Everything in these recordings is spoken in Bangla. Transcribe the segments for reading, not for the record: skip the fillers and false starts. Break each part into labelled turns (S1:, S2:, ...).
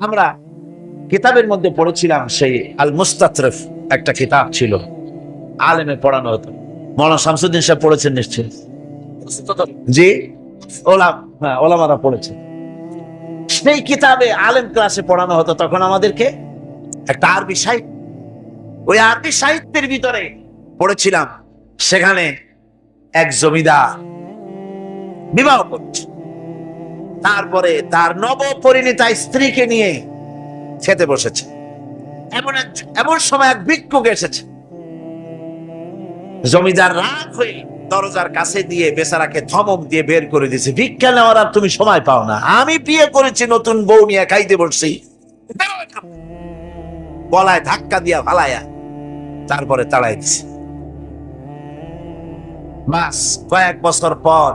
S1: আমরা কিতাবের মধ্যে পড়েছিলাম, সেই আল মুস্তাতরিফ একটা কিতাব ছিল, আলেমে পড়ানো হতো। মৌলানা শামসুদ্দিন সাহেব পড়েছেন নিশ্চয়? জি, ওলামারা পড়েছে। সেই কিতাবে আলেম ক্লাসে পড়ানো হতো তখন আমাদেরকে একটা আরবি সাহিত্য। ওই আরবি সাহিত্যের ভিতরে পড়েছিলাম, সেখানে এক জমিদার বিবাহ করছে, তারপরে তার নবপরিণীতা স্ত্রীকে নিয়ে খেতে বসেছে। এমন সময় এক ভিক্ষুক এসেছে। জমিদার রাগ হয়ে দরজার কাছে দিয়ে বেচারাকে ধমক দিয়ে বের করে দিয়েছে, ভিক্ষা নেওয়ার আর তুমি সময় পাও না, আমি বিয়ে করেছি, নতুন বউ নিয়ে খাইতে বসছি। গলায় ধাক্কা দিয়া ফালাইয়া তারপরে তাড়াই দিছে। বাস কয়েক বছর পর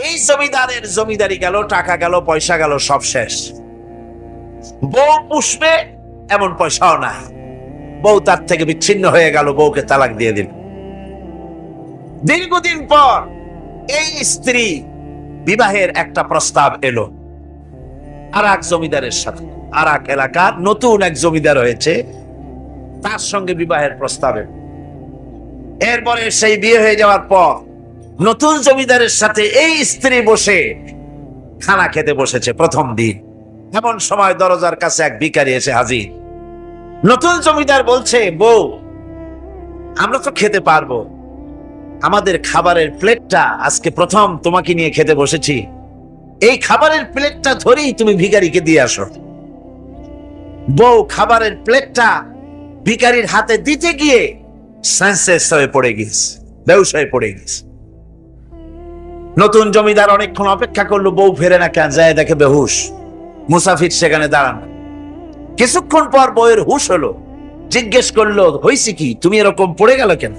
S1: এই জমিদারের জমিদারি গেল, টাকা গেল, পয়সা গেল, সব শেষ। বউ পুষবে এমন পয়সাও নাই, বউ তার থেকে বিচ্ছিন্ন হয়ে গেল, বউকে তালাক দিয়ে দিল। দীর্ঘদিন পর এই স্ত্রী বিবাহের একটা প্রস্তাব এলো আর এক জমিদারের সাথে, আর এক এলাকার নতুন এক জমিদার হয়েছে, তার সঙ্গে বিবাহের প্রস্তাব এলো। এরপরে সেই বিয়ে হয়ে যাওয়ার পর নতুন জমিদারের সাথে এই স্ত্রী বসে খানা খেতে বসেছে প্রথম দিন। এমন সময় দরজার কাছে এক ভিখারি এসে হাজির। নতুন জমিদার বলছে, বউ আমরা তো খেতে পারবো, আমাদের খাবারের প্লেটটা আজকে প্রথম তোমাকে নিয়ে খেতে বসেছি, এই খাবারের প্লেটটা ধরেই তুমি ভিখারিকে দিয়ে আসো। বউ খাবারের প্লেটটা ভিখারির হাতে দিতে গিয়ে সেন্সলেস হয়ে পড়ে গেছে, বেহুশ হয়ে পড়ে গেছে। নতুন জমিদার অনেকক্ষণ অপেক্ষা করলো, বউ ফেরে না কেন, যায় দেখে বেহুশ। মুসাফির সেখানে দাঁড়ানো। কিছুক্ষণ পর বউয়ের হুশ হলো, জিজ্ঞেস করলো, হয়েছে কি, তুমি এরকম পড়ে গেল কেন?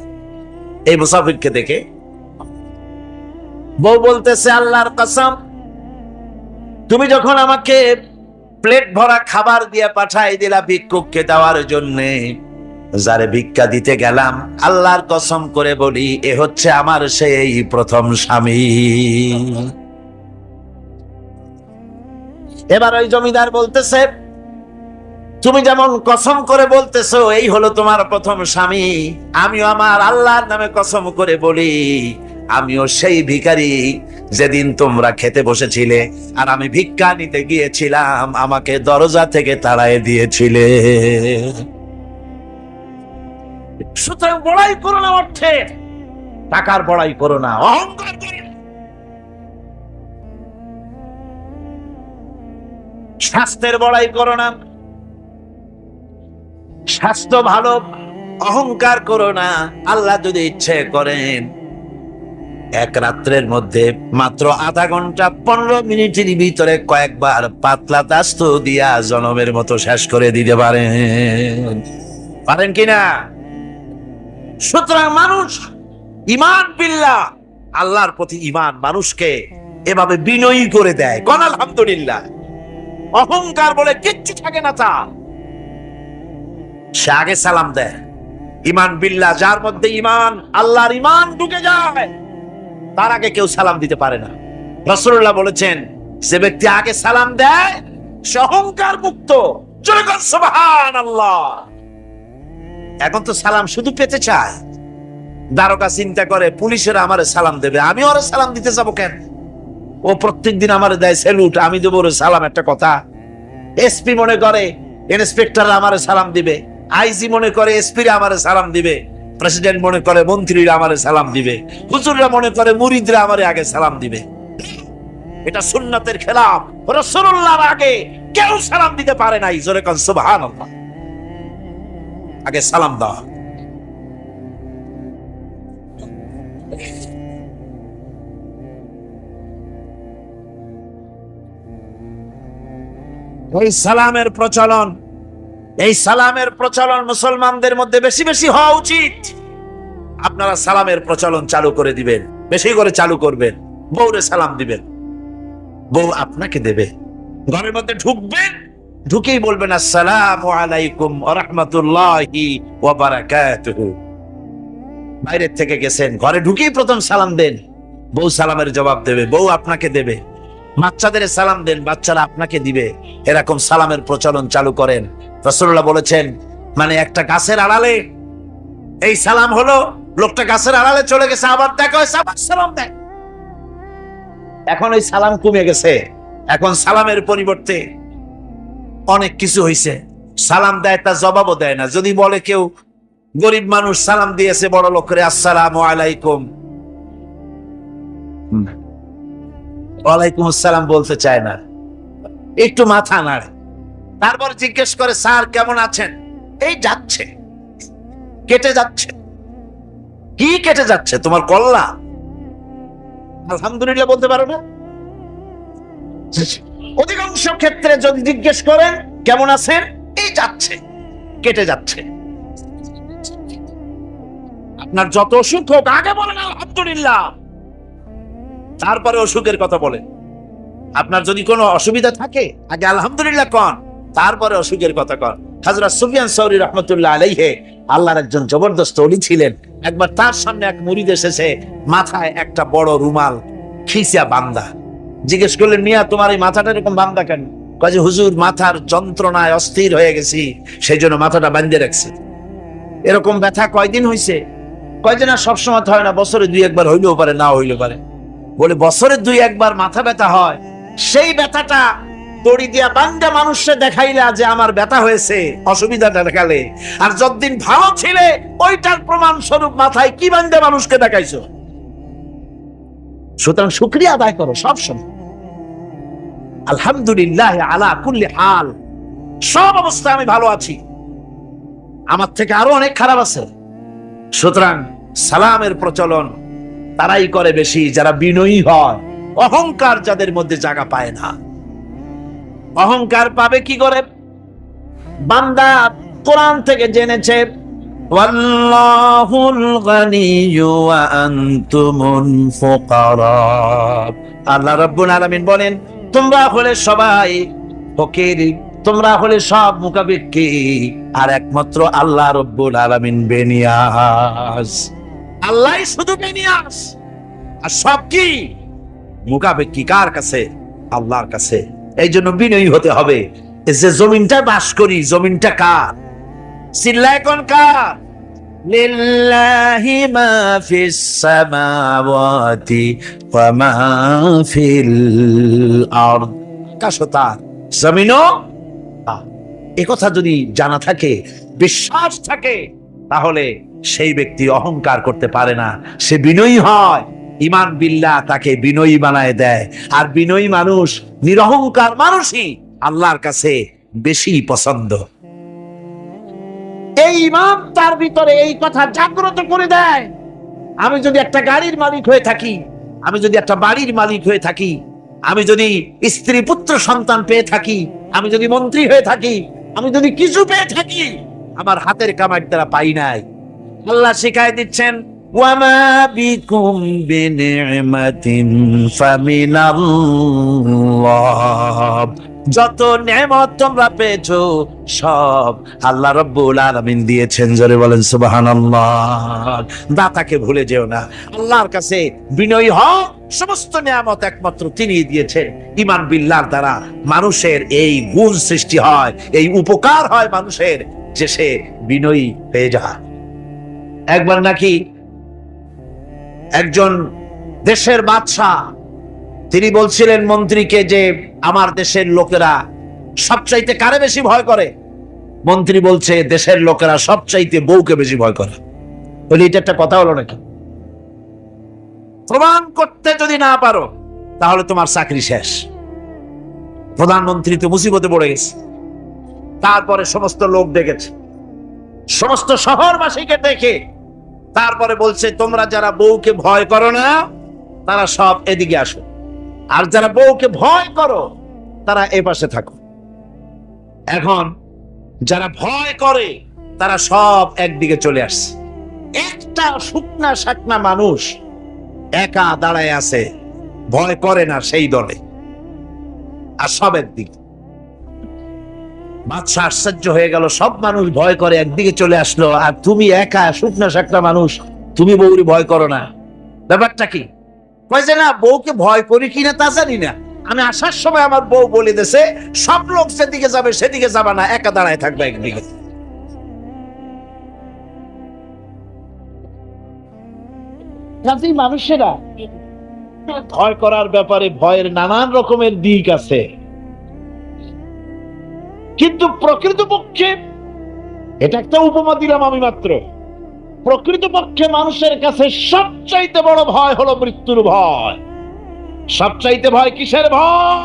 S1: এই মুসাফিরকে দেখে বউ বলতেছে, আল্লাহর কসম, তুমি যখন আমাকে প্লেট ভরা খাবার দিয়ে পাঠাই দিলা ভিক্ষুককে দেওয়ার জন্যে, যারে ভিক্ষা দিতে গেলাম, আল্লাহর কসম করে বলি, এ হচ্ছে আমার সেই প্রথম স্বামী। এবার ওই জমিদার বলতেছে, তুমি যেমন কসম করে বলতেছো এই হলো তোমার প্রথম স্বামী, আমিও আমার আল্লাহর নামে কসম করে বলি, আমিও সেই ভিখারি যেদিন তোমরা খেতে বসেছিলে আর আমি ভিক্ষা নিতে গিয়েছিলাম, আমাকে দরজা থেকে তাড়ায় দিয়েছিলে। সুতরাং বড়াই করো না অর্থে, টাকার বড়াই করো না, অহংকার করো না। স্বাস্থ্যের বড়াই করো না, স্বাস্থ্য ভালো, অহংকার করো না। আল্লাহ যদি ইচ্ছে করেন এক রাত্রের মধ্যে মাত্র আধা ঘন্টা 15 মিনিটের ভিতরে কয়েকবার পাতলা দাস্ত দিয়া জনমের মতো শেষ করে দিতে পারেন কিনা? সুতরাং মানুষ ঈমান বিল্লাহ, আল্লাহর প্রতি ঈমান মানুষকে এভাবে বিনয়ী করে দেয়। কোন আলহামদুলিল্লাহ। অহংকার বলে কিচ্ছু থাকে না, তা সে আগে সালাম দেয়। ঈমান বিল্লাহ, যার মধ্যে ঈমান, আল্লাহর ঈমান ঢুকে যায়, তার আগে কেউ সালাম দিতে পারে না। রাসূলুল্লাহ বলেছেন, যে ব্যক্তি আগে সালাম দেয় সে অহংকার মুক্ত। জোরে বল সুবহানাল্লাহ। এখন তো সালাম শুধু পেতে চায়। দারোগা চিন্তা করে, পুলিশের আমারে সালাম দেবে, আমি ওরে সালাম দিতে যাবো কেন? ও প্রত্যেকদিন আমারে দেয় স্যালুট, আমি দেবো ওরে সালাম, একটা কথা। এসপি মনে করে ইন্সপেক্টর আমারে সালাম দিবে, আইজি মনে করে এসপি আমারে সালাম দিবে, প্রেসিডেন্ট মনে করে মন্ত্রীরা আমারে সালাম দিবে, হুজুররা মনে করে মুরিদরা আমারে আগে সালাম দিবে। এটা সুন্নাতের খেলাফ। রাসূলুল্লাহর আগে কেউ সালাম দিতে পারে নাই। জোরে কোন সুবহানাল্লাহ। আগে সালাম দাও। এই সালামের প্রচলন মুসলমানদের মধ্যে বেশি বেশি হওয়া উচিত। আপনারা সালামের প্রচলন চালু করে দিবেন, বেশি করে চালু করবেন। বউরে সালাম দিবেন, বউ আপনাকে দেবে। ঘরের মধ্যে ঢুকবেন, ঢুকেই বলবেন আসসালামু আলাইকুম ওয়া রাহমাতুল্লাহি ওয়া বারাকাতুহু। বাইরের থেকে গেছেন, ঘরে ঢুকেই প্রথম সালাম দেন, বউ সালামের জবাব দেবে, বউ আপনাকে দেবে। বাচ্চাদের সালাম দেন, বাচ্চারা আপনাকে দিবে, এরকম সালামের প্রচলন চালু করেন। রাসূলুল্লাহ বলেছেন, মানে একটা গাছের আড়ালে এই সালাম হলো, লোকটা গাছের আড়ালে চলে গেছে, আবার দেখা হয়েছে, আবার সালাম দেয়। এখন ওই সালাম কমে গেছে, এখন সালামের পরিবর্তে অনেক কিছু হয়েছে। সালাম দেয়, তার জবাবও দেয় না। যদি বলে কেউ গরিব মানুষ সালাম দিয়েছে বড় লোক করে, আসসালামু আলাইকুম, ওয়ালাইকুম আসসালাম বলতে চায় না, একটু মাথা নাড়ে। তারপর জিজ্ঞেস করে, স্যার কেমন আছেন? এই যাচ্ছে, কেটে যাচ্ছে। কি কেটে যাচ্ছে? তোমার কল্লা? আলহামদুলিল্লাহ বলতে পারো না? অধিকাংশ ক্ষেত্রে যদি জিজ্ঞেস করেন কেমন আছেন, এই যাচ্ছে, কেটে যাচ্ছে। আপনার যত অসুখ হোক আগে বলেন আলহামদুলিল্লাহ, তারপরে অসুখের কথা বলেন। আপনার যদি কোনো অসুবিধা থাকে আগে আলহামদুলিল্লাহ কন, তারপরে অসুখের কথা কন। হযরত সুফিয়ান সাউরি রাহমাতুল্লাহ আলাইহি আল্লাহর একজন জবরদস্ত ওলি ছিলেন। একবার তার সামনে এক মুরিদ এসেছে, মাথায় একটা বড় রুমাল খিসা বাঁধা। জিজ্ঞেস করলেন, মিয়া তোমার এই মাথাটা এরকম বাঁধা কেন? কয় যে হুজুর, মাথার যন্ত্রণায় অস্থির হয়ে গেছি, সেই জন্য মাথাটা বাঁধে রাখছি। এরকম ব্যথা কয়দিন হইছে? কয় যে না, সবসময় হয় না, বছরে 2-1 হইলেও পারে, না হইলেও পারে। বলে বছরে 2-1 মাথা ব্যথা হয়, সেই ব্যথাটা দড়ি দিয়া বান্ধা মানুষকে দেখাইলা যে আমার ব্যথা হয়েছে, অসুবিধাটা দেখালে, আর যতদিন ভালো ছিলে ওইটার প্রমাণ স্বরূপ মাথায় কি বান্ধা মানুষকে দেখাইছো। সুতরাং শুকরিয়া আদায় করো সব সময়, আলহামদুলিল্লাহ আলা কুল্লি হাল, সব অবস্থায় আমি ভালো আছি, আমার থেকে আরো অনেক খারাপ আছে। সুতরাং সালামের প্রচলন তারাই করে বেশি যারা বিনয়ী হয়। অহংকার যাদের মধ্যে জায়গা পায় না। অহংকার পাবে কি করে? বান্দা কোরআন থেকে জেনেছে, ওয়াল্লাহুল গানিয়্যু ওয়া আনতুমুল ফুকারা। আল্লাহ রাব্বুল আলামিন বলেন, তোমরা হলে সবাই ফকির, তোমরা হলে সব মুখাপেক্ষী, আর একমাত্র আল্লাহ রাব্বুল আলামিন বেনিয়াজ। আল্লাহই শুধু বেনিয়াজ, আর সব কি মুখাপেক্ষী কার কাছে? আল্লাহর কাছে। এই জন্য বিনয়ী হতে হবে। যে জমিনটা বাস করি, জমিনটা কার? চিল্লায় কোন কার? লিল্লাহি মা ফিস সামাওয়াতি ওয়া মা ফিল আরদ। কাশতার জমিনও। এই কথা যদি জানা থাকে, বিশ্বাস থাকে, তাহলে সেই ব্যক্তি অহংকার করতে পারে না, সে বিনয়ী হয়। ঈমান বিল্লাহ তাকে বিনয়ী বানায় দেয়। আর বিনয়ী মানুষ, নিরহংকার মানুষই আল্লাহর কাছে বেশি পছন্দ। এই ঈমান তার ভিতরে এই কথা জাগ্রত করে দেয়। আমি যদি একটা গাড়ির মালিক হয়ে থাকি, আমি যদি একটা বাড়ির মালিক হয়ে থাকি, আমি যদি স্ত্রী পুত্র সন্তান পেয়ে থাকি, আমি যদি মন্ত্রী হয়ে থাকি, আমি যদি কিছু পেয়ে থাকি, আমার হাতের কামাই দ্বারা পাই নাই। আল্লাহ শিখাই দিচ্ছেন, ওয়ামা বিকুম বিনি'মাতিন ফামিনাল্লাহ। যত নেয়ামত তোমরা পেয়েছো সব আল্লাহ রাব্বুল আলামিন দিয়েছেন। জোরে বলেন সুবহানাল্লাহ। দাতাকে ভুলে যেও না, আল্লাহর কাছে বিনয়ী হও। সমস্ত নেয়ামত একমাত্র তিনি দিয়েছেন। ঈমান বিল্লাহর দ্বারা মানুষের এই গুণ সৃষ্টি হয়, এই উপকার হয় মানুষের, যে সে বিনয়ী হয়ে যায়। একবার নাকি একজন দেশের বাদশাহ, তিনি বলছিলেন মন্ত্রীকে যে আমার দেশের লোকেরা সবচাইতে কারে বেশি ভয় করে? মন্ত্রী বলছে, দেশের লোকেরা সবচাইতে বউকে বেশি ভয় করে। বলি, এটা একটা কথা হলো নাকি? প্রমাণ করতে যদি না পারো তাহলে তোমার চাকরি শেষ। প্রধানমন্ত্রী তো মুসিবতে পড়ে গেছে। তারপরে সমস্ত লোক ডেকেছে, সমস্ত শহরবাসীকে দেখে তারপরে বলছে, তোমরা যারা বউকে ভয় করো না তারা সব এদিকে আসো, আর যারা বউকে ভয় করো তারা এ পাশে থাকো। এখন যারা ভয় করে তারা সব একদিকে চলে আসছে। একটা শুকনা শাকনা মানুষ একা দাঁড়ায় আছে, ভয় করে না সেই দলে, আর সব একদিকে। বাদশা আশ্চর্য হয়ে গেল, সব মানুষ ভয় করে একদিকে চলে আসলো, আর তুমি একা শুকনা শাকনা মানুষ, তুমি বউরি ভয় করো না, ব্যাপারটা কি? কয় যে না, বউকে ভয় করি কিনা তা জানি না, আমি আসার সময় আমার বউ বলে দিয়েছে, সব লোক যেদিকে যাবে সেদিকে যাবে না, একা দাঁড়ায় থাকবে একদিকে। কাজেই মানুষেরা ভয় করার ব্যাপারে ভয়ের নানান রকমের দিক আছে, কিন্তু প্রকৃতপক্ষে এটা একটা উপমা দিলাম আমি মাত্র। প্রকৃতপক্ষে মানুষের কাছে সবচাইতে বড় ভয় হলো মৃত্যুর ভয়। সবচাইতে ভয় কিসের ভয়?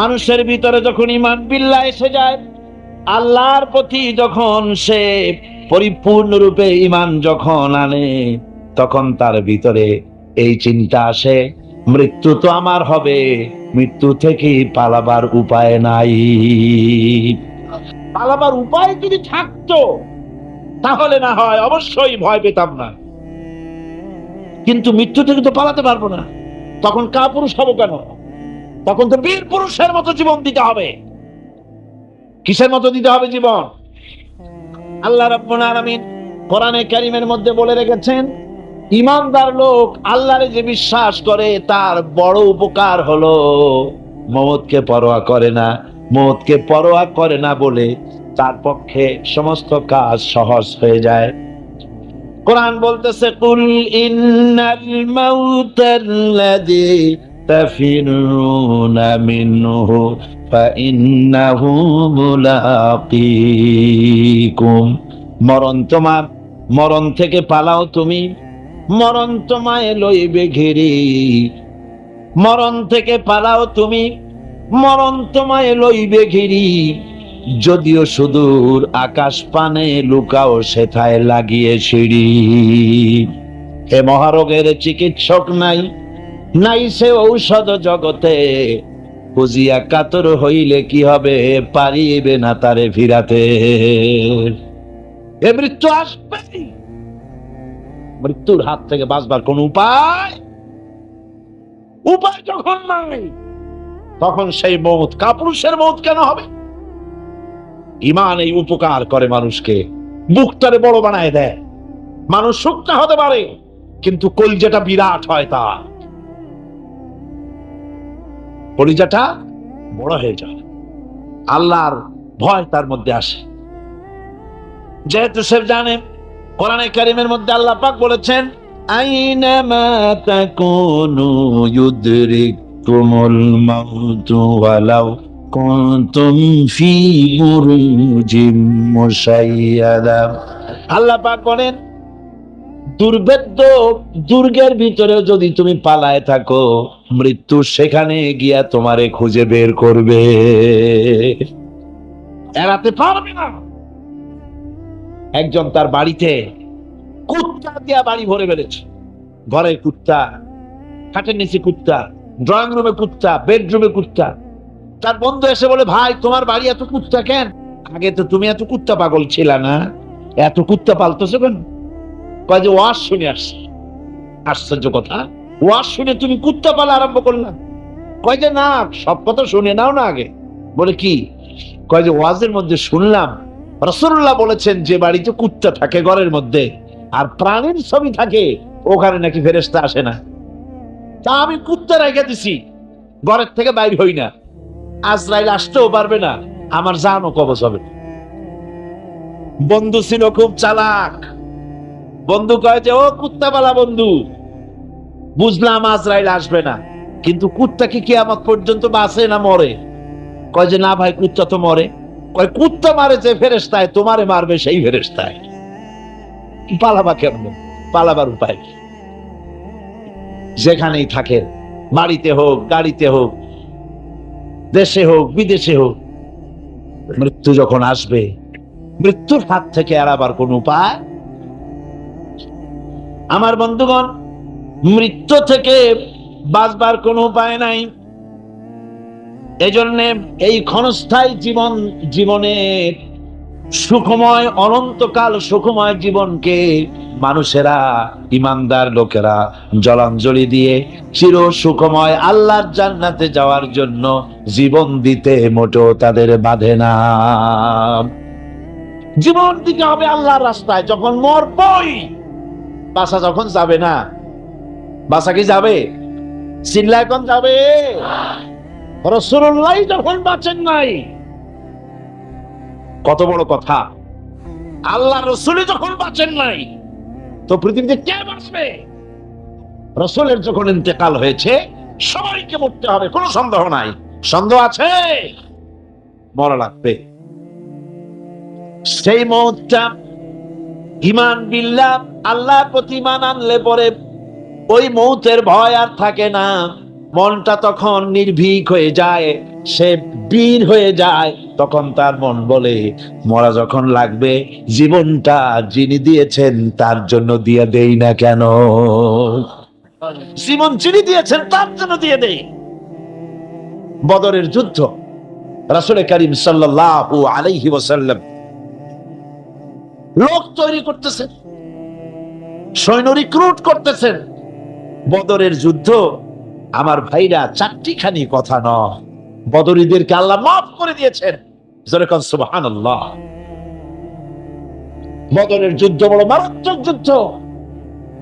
S1: মানুষের ভিতরে যখন ঈমান বিল্লাহ এসে যায়, আল্লাহর প্রতি যখন সে পরিপূর্ণরূপে ঈমান যখন আনে, তখন তার ভিতরে এই চিন্তা আসে, মৃত্যু তো আমার হবে, মৃত্যু থেকে পালাবার উপায় নাই। পালাবার উপায় যদি থাকতো তাহলে না হয় অবশ্যই ভয় পেতাম না, কিন্তু মৃত্যু থেকে তো পালাতে পারবো না। তখন কাপুরুষ হবো কেন? তখন তো বীর পুরুষের মতো জীবন দিতে হবে। কিসের মতো দিতে হবে জীবন? আল্লাহ রাব্বুল আলামিন কোরআনে কারীমের মধ্যে বলে রেখেছেন, ঈমানদার লোক আল্লাহরে যে বিশ্বাস করে তার বড় উপকার হলো মওতকে পরোয়া করে না। মওতকে পরোয়া করে না বলে তার পক্ষে সমস্ত কাজ সহজ হয়ে যায়। কোরআন বলতেছে, কুল ইন্নাল মাউতাল্লাযী তাফিরুনা মিনহু ফাইন্নাহু মুলাকীকুম। মরণ থেকে পালাও তুমি, মরণ তোমায় লইবে ঘিরি। মরণ থেকে পালাও তুমি, মরণ তোমায় লইবে ঘিরি। যদিও সুদূর আকাশ পানে লুকাও সেথায় লাগিয়ে সিঁড়ি। এ মহারোগের চিকিৎসক নাই, নাই সে ঔষধ জগতে। খুঁজিয়া কাতর হইলে কি হবে, পারিবে না তারে ফিরাতে। এ মৃত্যু আসবে, মৃত্যুর হাত থেকে বাঁচবার কোন উপায় যখন নাই, তখন সেই মওত কাপুরুষের মওত কেন হবে? ঈমান এই উপকার করে মানুষকে, বুকটারে বড় বানায় দেয়। মানুষ শুকনা হতে পারে, কিন্তু কলিজাটা বিরাট হয়, তার কলিজাটা বড় হয়ে যায়। আল্লাহর ভয় তার মধ্যে আসে, যেহেতু সে জানে কোরআনে কারীমের মধ্যে আল্লাহ পাক বলেছেন, আইনামা তাকুনু ইউদরিকুমুল মাউতু ওয়ালাউ কুনতুম ফি বুরুজিম মুশাইয়াদা। আল্লাহ পাক বলেন, দুর্ভেদ্য দুর্গের ভিতরে যদি তুমি পালায় থাকো, মৃত্যু সেখানে গিয়া তোমারে খুঁজে বের করবে, এড়াতে পারবে না। একজন তার বাড়িতে কুত্তা দিয়া বাড়ি ভরে ফেলেছে। ঘরে কুত্তা, খাটের নিচে কুত্তা, ড্রয়িং রুমে কুত্তা, বেডরুমে কুত্তা। তার বন্ধু এসে বলে, ভাই তোমার বাড়ি এত কুত্তা কেন? আগে তো তুমি এত কুত্তা পাগল ছিল না, এত কুত্তা পালতেছো কেন? কয় যে ওয়াজ শুনে আসছে। আশ্চর্য কথা, ওয়াজ শুনে তুমি কুত্তা পালা আরম্ভ করলাম? কয় যে না, সব কথা শুনে নাও না আগে। বলে কি? কয় যে ওয়াজের মধ্যে শুনলাম রাসূলুল্লাহ বলেছেন, যে বাড়িতে কুত্তা থাকে ঘরের মধ্যে আর প্রাণীর ছবি থাকে, ওখানে নাকি ফেরেশতা আসে না। তা আমি কুত্তা রেখে দিছি, ঘরের থেকে বাইর হই না, আজরাইল আসতেও পারবে না, আমার জানও কবজ হবে। বন্ধু ছিল খুব চালাক। বন্ধু কয় যে, ও কুত্তা পালা বন্ধু, বুঝলাম আজরাইল আসবে না, কিন্তু কুত্তা কি কিয়ামত পর্যন্ত বাঁচে না মরে? কয় যে না ভাই, কুত্তা তো মরে। কয় কুত্তা মারে যে ফেরেশতায়, তোমারে মারবে সেই ফেরেশতায়। পালাবা কেমন? পালাবার উপায় যেখানেই থাকে, বাড়িতে হোক, গাড়িতে হোক, দেশে হোক, বিদেশে হোক, মৃত্যু যখন আসবে, মৃত্যুর হাত থেকে এড়াবার কোন উপায়? আমার বন্ধুগণ, মৃত্যু থেকে বাঁচবার কোন উপায় নাই। এজন্য এই ক্ষণস্থায়ী জীবনের সুখময়, অনন্তকাল সুখময় জীবনকে মানুষেরা, ঈমানদার লোকেরা জলাঞ্জলি দিয়ে চির সুখময় আল্লাহর জান্নাতে যাওয়ার জন্য জীবন দিতে মোটেও তাদের বাধে না। জীবন দিতে হবে আল্লাহর রাস্তায়। যখন মরবই, বাসা যখন যাবে না, বাসা কি যাবে? চিল্লায় কোন যাবে? রাসূলুল্লাহ যখন বাঁচেন নাই, কত বড় কথা, আল্লাহ রাসূল যখন বাঁচেন নাই তো পৃথিবীতে কে বাঁচবে? রাসূলের যখন ইন্তেকাল হয়েছে সবাইকে মরতে হবে, কোনো সন্দেহ নাই। সন্দেহ আছে? মরা লাগবে। সেই মওতটা ঈমান বিল্লাহ, আল্লাহর প্রতি ঈমান আনলে পরে ওই মওতের ভয় আর থাকে না। মনটা তখন নির্ভীক হয়ে যায়, সে বীর হয়ে যায়। তখন তার মন বলে, মরা যখন লাগবে, জীবনটা যিনি দিয়েছেন তার জন্য দিয়ে দেই না কেন? জীবন যিনি দিয়েছেন তার জন্য দিয়ে দেই। বদরের যুদ্ধ, রাসূল করিম সাল্লাল্লাহু আলাইহি ওয়াসাল্লাম লোক তৈরি করতেছেন, সৈন্য রিক্রুট করতেছেন। বদরের যুদ্ধ আমার ভাইরা চারটিখানি কথা নয়, বদরীদেরকে আল্লাহ মাফ করে দিয়েছেন। জোরে কোন সুবহানাল্লাহ। বদরের যুদ্ধ বড় মারাত্মক যুদ্ধ।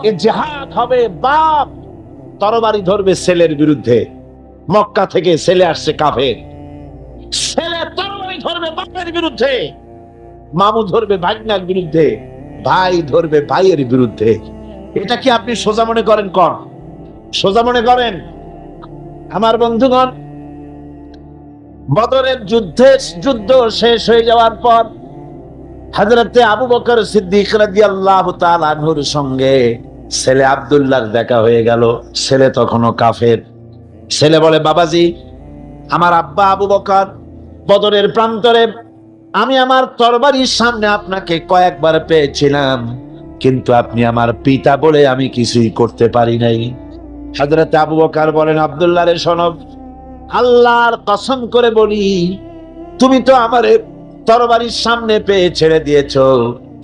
S1: এ জিহাদ হবে, বাপ তরবারি ধরবে ছেলের বিরুদ্ধে। মক্কা থেকে ছেলে আসছে কাফের, ছেলে তরবারি ধরবে বাপের বিরুদ্ধে, মামু ধরবে ভাগ্নার বিরুদ্ধে, ভাই ধরবে ভাইয়ের বিরুদ্ধে। এটা কি আপনি সোজা মনে করেন? কোন সোজা মনে করেন? আমার বন্ধুগণ, বদরের যুদ্ধ শেষ হয়ে যাওয়ার পর হযরতে আবু বকর সিদ্দিক রাদিয়াল্লাহু তাআলা আনহুর সঙ্গে ছেলে আব্দুল্লাহর দেখা হয়ে গেল। ছেলে তখনও কাফের। ছেলে বলে, বাবাজি, আমার আব্বা আবু বকর বদরের প্রান্তরে, আমি আমার তরবারির সামনে আপনাকে কয়েকবার পেয়েছিলাম, কিন্তু আপনি আমার পিতা বলে আমি কিছুই করতে পারি নাই। হযরতে আবু বকর বলেন, আব্দুল্লাহ রে শোনো, আল্লাহর কসম করে বলি, তুমি তো আমারে তরবারির সামনে পেয়ে ছেড়ে দিয়েছো,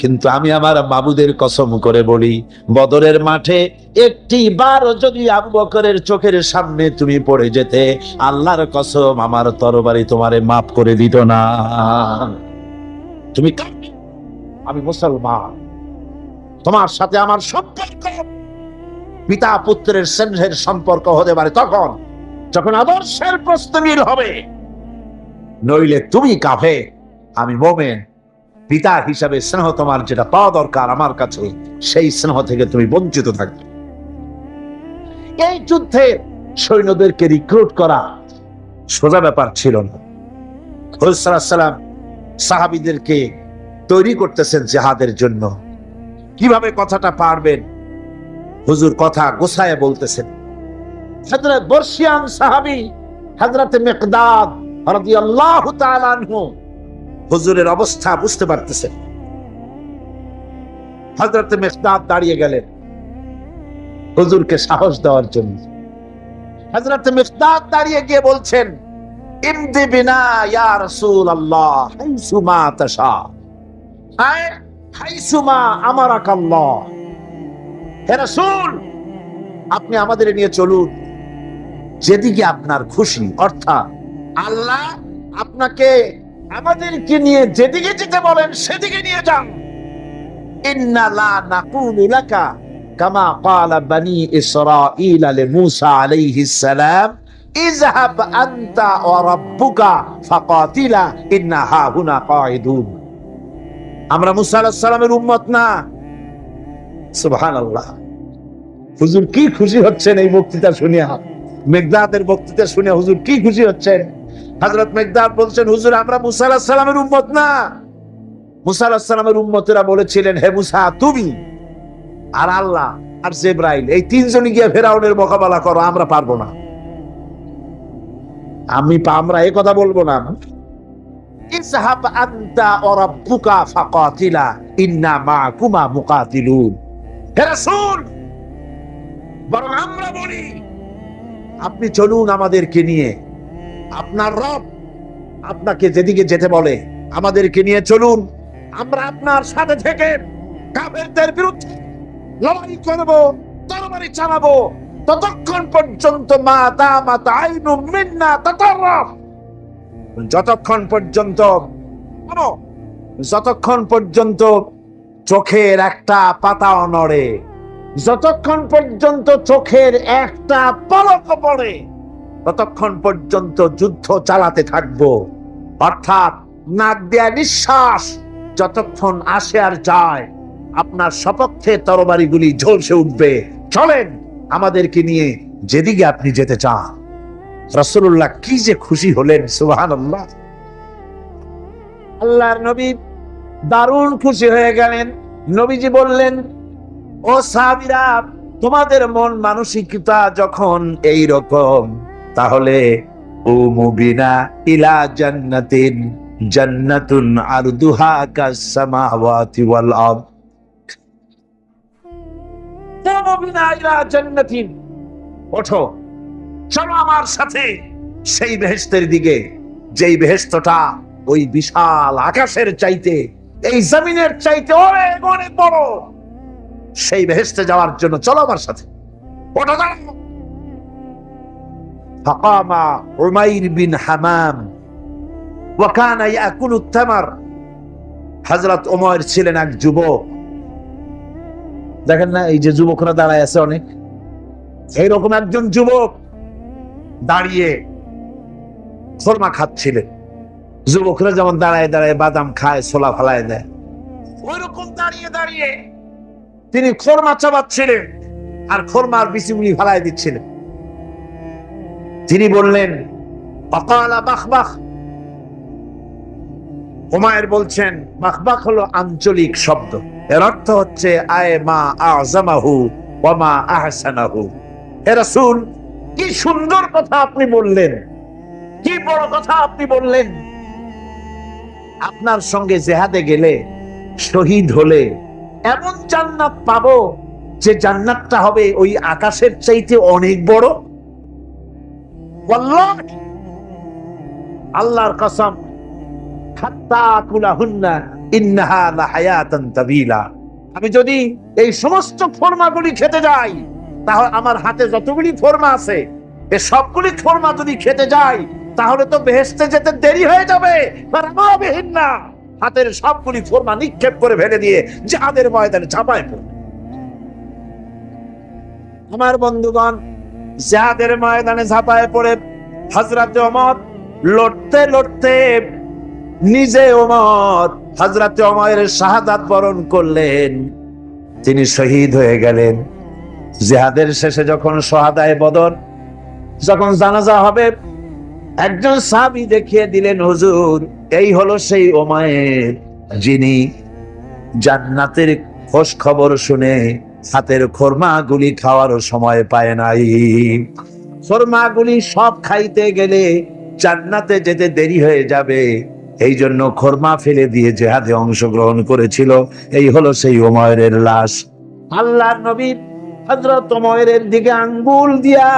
S1: কিন্তু আমি আমার মাবুদের কসম করে বলি, বদরের মাঠে একটি বার যদি আবু বকরের চোখের সামনে তুমি পড়ে যেতে, আল্লাহর কসম আমার তরবারি তোমারে মাফ করে দিত না। তুমি কাফের, আমি মুসলমান, তোমার সাথে আমার সম্পর্ক পিতা পুত্রের স্নেহের সম্পর্ক হতে পারে তখন যখন আদর্শের প্রশ্ন মিল হবে, নইলে তুমি কাফের, আমি মুমিন। পিতা হিসাবে স্নেহ তোমার যেটা পাওয়া দরকার আমার কাছে, সেই স্নেহ থেকে তুমি বঞ্চিত থাকবে। এই যুদ্ধে সৈন্যদেরকে রিক্রুট করা সোজা ব্যাপার ছিল না। রাসূল সাল্লাল্লাহু আলাইহি ওয়াসাল্লাম সাহাবীদেরকে তৈরি করতেছেন জিহাদের জন্য। কিভাবে কথাটা পারবেন, হুজুর কথা গোছায় বলতেছেন। হযরত বর্ষিয়ান সাহাবী হযরত মিকদাদ রাদিয়াল্লাহু তাআলা আনহু হুজুরের অবস্থা বুঝতে পারতেছেন। হযরত মিকদাদ দাঁড়িয়ে গেলেন হুজুরকে সাহস দেওয়ার জন্য। হযরত মিকদাদ দাঁড়িয়ে গিয়ে বলছেন, ইমদি বিনা ইয়া রাসূলুল্লাহ হাইসুমা তাশা, হাইসুমা আমারাকাল্লাহ। হে রাসূল, আপনি আমাদের নিয়ে চলুন যেদিকে আপনার খুশি, অর্থাৎ আল্লাহ আপনাকে আমাদেরকে নিয়ে যেদিকে যেতে বলেন সেদিকে নিয়ে যান। ইন্না লা নাকুলু লাকা কামা ক্বালা বনি ইসরাঈল লিমূসা আলাইহিস সালাম, ইযহাব আনতা ওয়া রাব্বুকা ফাকাতিলা ইন্না হাহুনা কাঈদুন। আমরা মুসা আলাইহিস সালামের উম্মত না। সুবহানাল্লাহ। হুজুর কি খুশি হচ্ছেন এই বক্তৃতা শুনিয়া, মিকদাদের বক্তৃতা শুনে হুজুর কি খুশি হচ্ছেন। হযরত মিকদাদ বলছেন, হুজুর আমরা মুসা আলাইহিস সালামের উম্মত না। মুসা আলাইহিস সালামের উম্মতেরা বলেছিলেন, হে মুসা, তুমি আর আল্লাহ আর জিবরাইল এই তিনজনই গিয়ে ফেরাউনের মোকাবেলা করো, আমরা পারবো না। আমরা এই কথা বলবো না। ইযহাব আনতা ওয়া রাব্বুকা ফাকাতিলা ইন্না মাআকুমা মুকাতিলুন। হে রাসূল, বরং আমরা বলি আপনি চলুন আমাদেরকে নিয়ে, আপনার রব আপনাকে যেদিকে যেতে বলে আমাদেরকে নিয়ে চলুন, আমরা আপনার সাথে থেকে কাফেরদের বিরুদ্ধে লড়াই করব, তরবারি চালাবো ততক্ষণ পর্যন্ত মা দামাত আইনু মিন্না তাতাররাফ, যতক্ষণ পর্যন্ত চোখের একটা পাতাও নড়ে, যতক্ষণ পর্যন্ত চোখের একটা পলক পড়ে ততক্ষণ পর্যন্ত যুদ্ধ চালাতে থাকবো। অর্থাৎ নাক দেয়া নিঃশ্বাস যতক্ষণ আসে আর যায়, আপনার সপক্ষে তরবারিগুলি ঝলসে উঠবে। চলেন আমাদেরকে নিয়ে যেদিকে আপনি যেতে চান। রাসূলুল্লাহ কি যে খুশি হলেন, সুবহানাল্লাহ। আল্লাহর নবী দারুণ খুশি হয়ে গেলেন। নবীজি বললেন, ও সাহাবীরা, তোমাদের মন মানসিকতা যখন এই রকম, তাহলে উমুবিনা ইলা জান্নাতিন, জান্নাতুন আরদুহা কাস সামাওয়াতি ওয়াল আরদ। উমুবিনা ইলা জান্নাতিন, ওঠো, চলো আমার সাথে সেই বেহেশতের দিকে, যেই বেহেশতটা ওই বিশাল আকাশের চাইতে, এই জমিনের চাইতে অনেক অনেক বড়। সেই বেহেশতে যাওয়ার জন্য চলো আমার সাথে, ওঠো, দাঁড়াও। ফাকামা উমাইর বিন হামাম ওয়া কানা ইয়াকুলু তামার। হযরত উমাইর ছিলেন এক যুবক। দেখেন না, এই যে যুবকরা দাঁড়ায় আছে অনেক, এইরকম একজন যুবক দাঁড়িয়ে খোরমা খাচ্ছিলেন। যুবকরা যেমন দাঁড়ায় দাঁড়ায় বাদাম খায়, ছোলা ফালায় দেয়, ওই রকম দাঁড়িয়ে দাঁড়িয়ে তিনি খোরমা চাবাচ্ছিলেন আর খোরমার বিচিগুলি ফালায় দিচ্ছিলেন। তিনি বললেন, অকালা বাখবাখ। উমাইর বলছেন, বাখবাখ হলো আঞ্চলিক শব্দ, এর অর্থ হচ্ছে আয় মা আযমাহু ওয়া মা আহসানাহু। হে রাসূল, কি সুন্দর কথা আপনি বললেন, কি বড় কথা আপনি বললেন। আপনার সঙ্গে জিহাদে গেলে, শহীদ হলে এমন জান্নাত পাবো যে জান্নাতটা হবে ওই আকাশের চাইতে অনেক বড়। ওয়াল্লাহি, আল্লাহর কসম, হাত্তা কুলাহুন্না ইন্নাহা লাহায়াতান তাবিলা। আমি যদি এই সমস্ত ফরমাগুলি খেতে যাই, তাহলে আমার হাতে যতগুলি ফরমা আছে, এই সবগুলি ফরমা যদি খেতে যাই, তাহলে তো বেহেশতে যেতে দেরি হয়ে যাবে। না, হাতের সবগুলি ফরমা নিক্ষেপ করে ফেলে দিয়ে জিহাদের ময়দানে ঝাঁপায় পড়ে। আমার বন্ধুগণ, জিহাদের ময়দানে ঝাঁপায় পড়ে হযরত ওমর লড়তে লড়তে নিজে হযরত ওমরের শাহাদাত বরণ করলেন। তিনি শহীদ হয়ে গেলেন। জিহাদের শেষে যখন শহাদায়ে বদর, যখন জানাজা হবে, একজন সাহাবী দেখিয়ে দিলেন, হুজুর, এই হলো সেই ওমর যিনি জান্নাতের খোঁজ খবর শুনে হাতের খোরমাগুলি খাওয়ারও সময় পায় নাই। খোরমাগুলি সব খাইতে গেলে জান্নাতে যেতে দেরি হয়ে যাবে, এই জন্য খোরমা ফেলে দিয়ে জিহাদে অংশগ্রহণ করেছিল। এই হলো সেই ওমরের লাশ। আল্লাহর নবী হযরত ওমরের দিকে আঙ্গুল দিয়া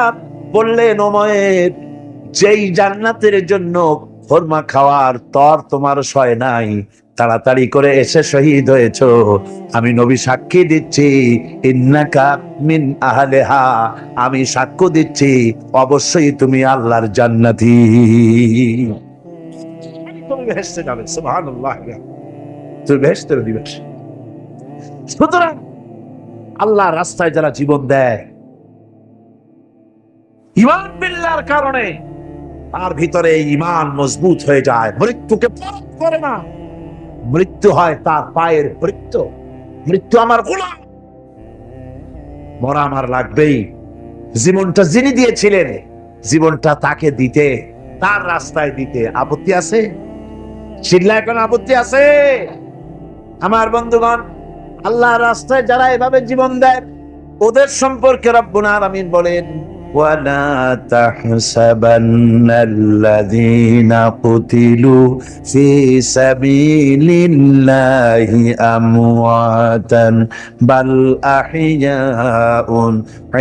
S1: বললেন, ওমর, যেই জান্নাতের জন্য খোরমা খাওয়ার তর তোমার সয় নাই, তাড়াতাড়ি করে এসে শহীদ হয়েছো, আমি নবী সাক্ষী দিচ্ছি, ইন্নাকা মিন আহলিহা, আমি সাক্ষ্য দিচ্ছি অবশ্যই তুমি আল্লাহর জান্নাতি। তুমি বেহেশতে যাবে, সুবহানাল্লাহ, তুমি বেহেশতের অধিবাসী। সুতরাং আল্লাহর রাস্তায় যারা জীবন দেয় ঈমান বিল্লাহর কারণে, তার ভিতরে ঈমান মজবুত হয়ে যায়, মৃত্যুকে পরখ করে না। মৃত্যু হয় তার পায়ের বৃত্ত, মৃত্যু আমার গোলাম, মরা আমার লাগবেই। জীবনটা যিনি দিয়েছিলেন, জীবনটা তাকে দিতে, তার রাস্তায় দিতে আপত্তি আছে? চিল্লায় কোন আপত্তি আছে? আমার বন্ধুগণ, আল্লাহর রাস্তায় যারা এভাবে জীবন দেয়, ওদের সম্পর্কে রব্বুল আলামিন বলেন, ওয়ালা তাহসাবান্নাল্লাযীনা কুতিলু ফী সাবিলিল্লাহি আমওয়াতান বাল আহইয়াউন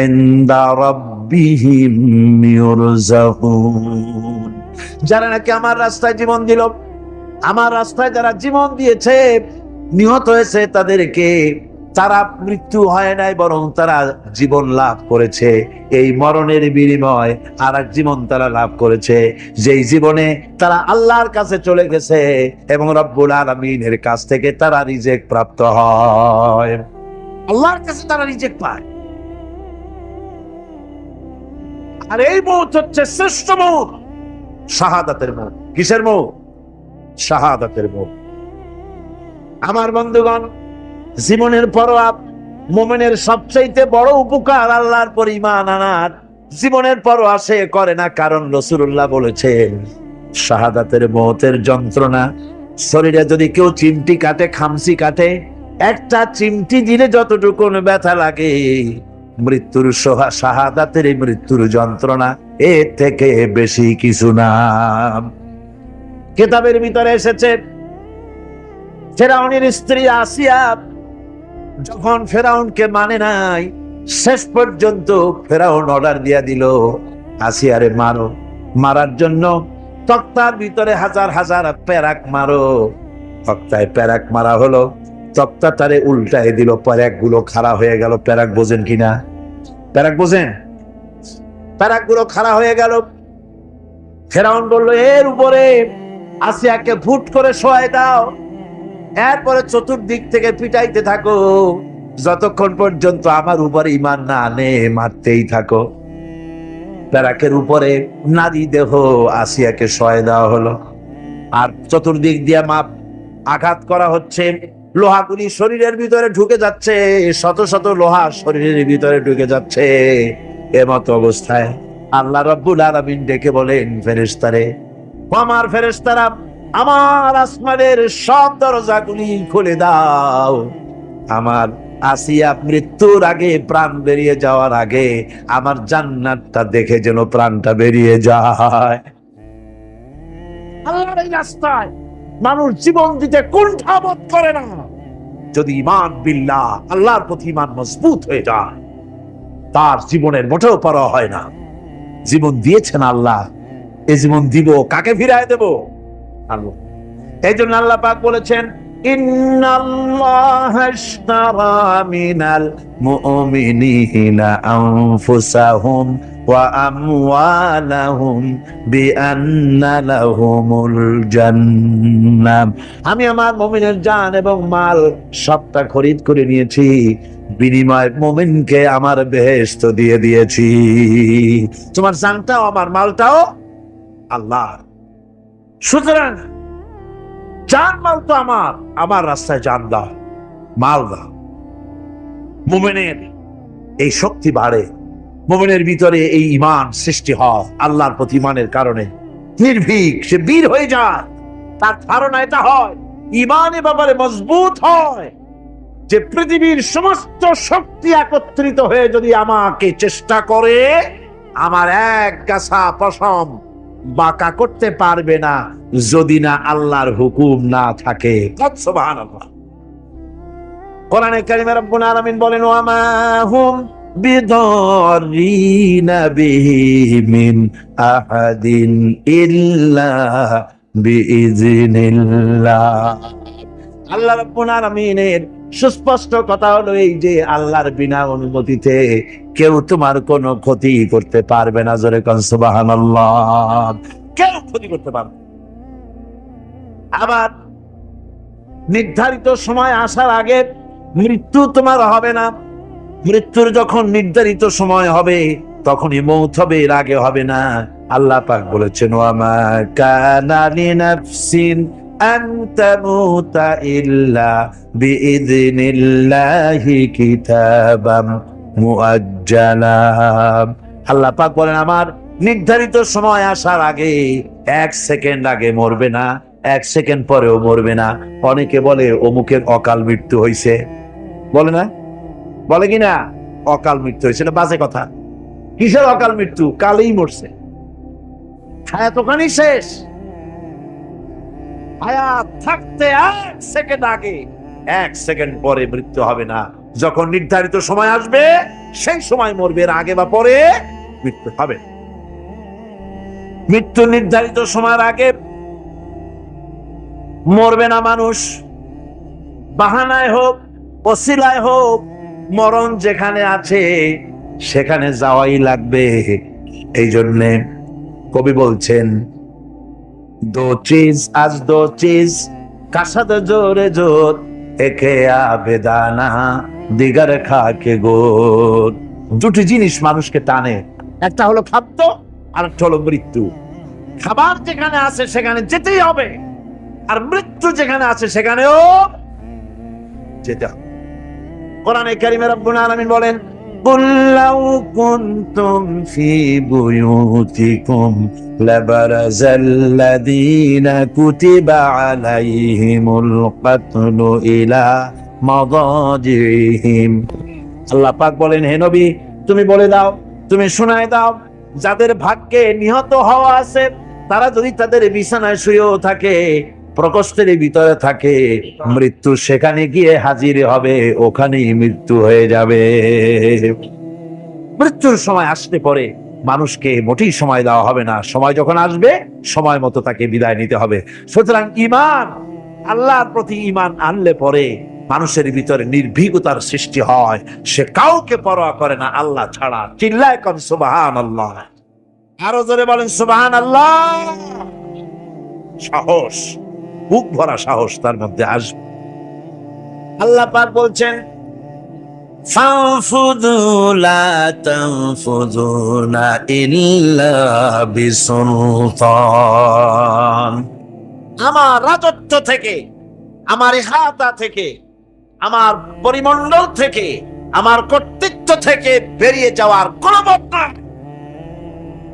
S1: ইনদা রাব্বিহিম ইউরযাকুন। যারা নাকি আমার রাস্তায় জীবন দিল, আমার রাস্তায় যারা জীবন দিয়েছে, নিহত হয়েছে, তাদেরকে, তারা মৃত্যু হয় নাই, বরং তারা জীবন লাভ করেছে। এই মরণের বিনিময় আর এক জীবন তারা লাভ করেছে, যেই জীবনে তারা আল্লাহর কাছে চলে গেছে এবং রব্বুল আলামিনের কাছ থেকে তারা রিজিক প্রাপ্ত হয়। আল্লাহর কাছে তারা রিজেক্ট পায়। আর এই মৌত হচ্ছে শ্রেষ্ঠ মৌত, শাহাদাতের মৌত। কিসের মৌত? শাহাদাতের মৌত। আমার বন্ধুগণ, জীবনের পরোয়া মুমিনের সবচাইতে বড় উপকার আল্লাহর পর ঈমান আনার। জীবনের পরোয়া সে করে না, কারণ রাসূলুল্লাহ বলেছেন শাহাদাতের মৌতের যন্ত্রণা, শরীরে যদি কেউ চিমটি কাটে, খামসি কাটে, একটা চিমটি দিলে যতটুকু ব্যথা লাগে, মৃত্যুর শাহাদাতের এই মৃত্যুর যন্ত্রণা এর থেকে বেশি কিছু না। কিতাবের ভিতরে এসেছে ফেরাউনের স্ত্রী আসিয়া যখন ফেরাউনকে মানে নাই, শেষ পর্যন্ত ফেরাউন অর্ডার দিয়া দিল আসিয়ারে মারো। মারার জন্য তক্তার ভিতরে হাজার হাজার প্যারাক মারো। তক্তায় প্যারাক মারা হলো, তক্তাটারে উল্টায় দিল, প্যারাক গুলো খাড়া হয়ে গেল। প্যারাক বোঝেন কিনা? প্যারাক বোঝেন? প্যারাক গুলো খাড়া হয়ে গেল। ফেরাউন বলল, এর উপরে আসিয়াকে ফুট করে শোয়াই দাও, এরপরে চতুর্দিক থেকে পিটাইতে থাকো, যতক্ষণ পর্যন্ত আমার উপরে ঈমান না আনে মারতেই থাকো। প্যারাকের উপরে নারী দেহ আসিয়াকে শোয়াই দেওয়া হলো, আর চতুর্দিক দিয়ে মাপ আঘাত করা হচ্ছে। লোহাগুলি শরীরের ভিতরে ঢুকে যাচ্ছে, শত শত লোহা শরীরের ভিতরে ঢুকে যাচ্ছে। এমত অবস্থায় আল্লাহ রাব্বুল আলামিন ডেকে বলেন, ফেরেশতারে, আমার ফেরেশতারা, আমার আসমানের সব দরজাগুলি খুলে দাও। আমার আসিয়া মৃত্যুর আগে, প্রাণ বেরিয়ে যাওয়ার আগে আমার জান্নাতটা দেখে যেন প্রাণটা বেরিয়ে যায়। আল্লাহর এই রাস্তায় মানুষ জীবন দিতে কুণ্ঠাবোধ করে না, যদি ঈমান বিল্লাহ, আল্লাহর প্রতি ঈমান মজবুত হয়ে যায়, তার জীবনের মোটেও পরোয়া হয় না। জীবন দিয়েছেন আল্লাহ, এই জীবন দিব, কাকে ফিরায় দেব? আল্লাহ। এই জন্য আল্লাহ পাক বলেছেন, ইন্নাল্লাহা আশতারা মিনাল মুমিনিনা আনফুসাহুম ওয়া আমওয়ালাহুম বিআন্না লাহুমুল জান্নাহ। আমি আমার মুমিনের জান এবং মাল সবটা খরিদ করে নিয়েছি, বিনিময়ে মুমিনকে আমার বেহেশত দিয়ে দিয়েছি। তোমার জানটাও আমার মালটাও আল্লাহ। সুতরাং জান মাল তো আমার, আমার রাস্তায় জান দাও, মাল দাও। মুমিনের এই শক্তি বাড়ে, মুমিনের ভিতরে এই ঈমান সৃষ্টি হয় আল্লাহর প্রতি ঈমানের কারণে। নির্ভীক সে বীর হয়ে যায়, তার ধারণা এটা হয়, ঈমানের ব্যাপারে মজবুত হয় যে পৃথিবীর সমস্ত শক্তি একত্রিত হয়ে যদি আমাকে চেষ্টা করে, আমার এক গাছা পশম বাঁকা করতে পারবে না, যদি না আল্লাহর হুকুম না থাকে। সুবহানাল্লাহ। কোরআনে কারিমে রব্বুল আলামিন বলেন, ওয়া মা হুম বিদারিনা বিহি মিন আহাদিন ইল্লা বিইজনিল্লাহ। আল্লাহ রাব্বুল আলামিনের সুস্পষ্ট কথা হলো এই যে আল্লাহর বিনা অনুমতিতে কেউ তোমার কোনো ক্ষতি করতে পারবে না। জোরে কোন সুবহানাল্লাহ। কেউ ক্ষতি করতে পারবে। আবার নির্ধারিত সময় আসার আগে মৃত্যু তোমার হবে না। মৃত্যুর যখন নির্ধারিত সময় হবে তখনই মৌত হবে, এর আগে হবে না। আল্লাহ পাক বলেছেন, ওয়া মা কানা লিনাফসিন আন তামুতা ইল্লা বিইযনিল্লাহি কিতাবাম মুআজ্জালা। আল্লাহ পাক বলেন, আমার নির্ধারিত সময় আসার আগে, এক সেকেন্ড আগে মরবে না, এক সেকেন্ড পরেও মরবে না। অনেকে বলে অমুকের অকাল মৃত্যু হয়েছে, বলে না? বলে কিনা অকাল মৃত্যু হয়েছে? এটা বাজে কথা। কিসের অকাল মৃত্যু? কালেই মরছে, হায়াত ওখানেই শেষ। হায়াত থাকতে এক সেকেন্ড আগে, এক সেকেন্ড পরে মৃত্যু হবে না। যখন নির্ধারিত সময় আসবে সেই সময় মরবে, এর আগে বা পরে মৃত্যু হবে। মৃত্যু নির্ধারিত সময়ের আগে মরবে না মানুষ। বাহানায় হোক, ওসিলায় হোক, মরণ যেখানে আছে সেখানে যাওয়াই লাগবে। এই জন্যে কবি বলছেন, দো চিজ আজ দো চিজ কাসাদ জোরে জোর একে আবেদানা দিগার খাকে গোর। দুটি জিনিস মানুষকে টানে, একটা হলো খাদ্য আর একটা হলো মৃত্যু। খাবার যেখানে আছে সেখানে যেতেই হবে, আর মৃত্যু যেখানে আছে সেখানেও যেতে হবে। কোরআনে কারিমে রব্বুল আলামিন বলেন, قُلْ لَوْ كُنْتُمْ فِي بُيُوتِكُمْ لَبَرَزَ الَّذِينَ كُتِبَ عَلَيْهِمُ الْقَتْلُ إِلَى مَضَاجِعِهِمْ। আল্লাহ পাক বলেন, হে নবী তুমি বলে দাও, তুমি শোনায় দাও, যাদের ভাগ্যে নিহত হওয়া আছে তারা যদি তাদের বিছানায় শুয়েও থাকে, প্রকোষ্ঠের ভিতরে থাকে, মৃত্যু সেখানে গিয়ে হাজির হবে, ওখানেই মৃত্যু হয়ে যাবে। মৃত্যুর সময় আসতে পরে মানুষকে মোটেই সময় দেওয়া হবে না, সময় যখন আসবে সময় মতো তাকে বিদায় নিতে হবে। সুতরাং ঈমান, আল্লাহর প্রতি ঈমান আনলে পরে মানুষের ভিতরে নির্ভীকতার সৃষ্টি হয়, সে কাউকে পরোয়া করে না আল্লাহ ছাড়া। চিল্লায় কোন সুবহানাল্লাহ, আরো জোরে বলেন সুবহানাল্লাহ। সাহস, বুক ভরা সাহস তার মধ্যে আসবে। আল্লাহ পাক বলছেন, ফানফুযু লা তানফুযুনা ইল্লা বিসুলতান। আমার রাজত্ব থেকে, আমার ইহাতা থেকে, আমার পরিমণ্ডল থেকে, আমার কর্তৃত্ব থেকে বেরিয়ে যাওয়ার কোন পথ নাই।